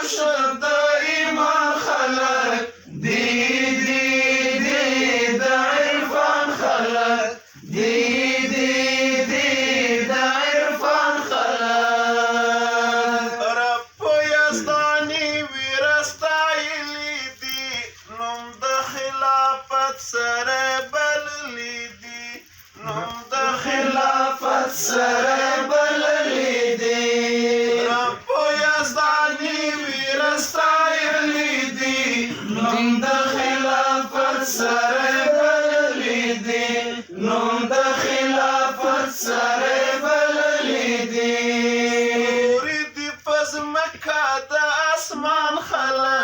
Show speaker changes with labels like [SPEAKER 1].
[SPEAKER 1] شد ایمان خلق دی دی دی د عرفان خلق دی دی دی د عرفان خلق
[SPEAKER 2] رب په یزداني ویرستایلی دي نوم د خلافت سره بللی دي نوم د
[SPEAKER 1] خلافت سره بللی دی
[SPEAKER 2] رب په یزداني
[SPEAKER 1] ویرستایلی دی نوم د خلافت سره بللی دی نوم د خلافت سره بللی دی
[SPEAKER 2] ورې دي په ځمکه د اسمان خلک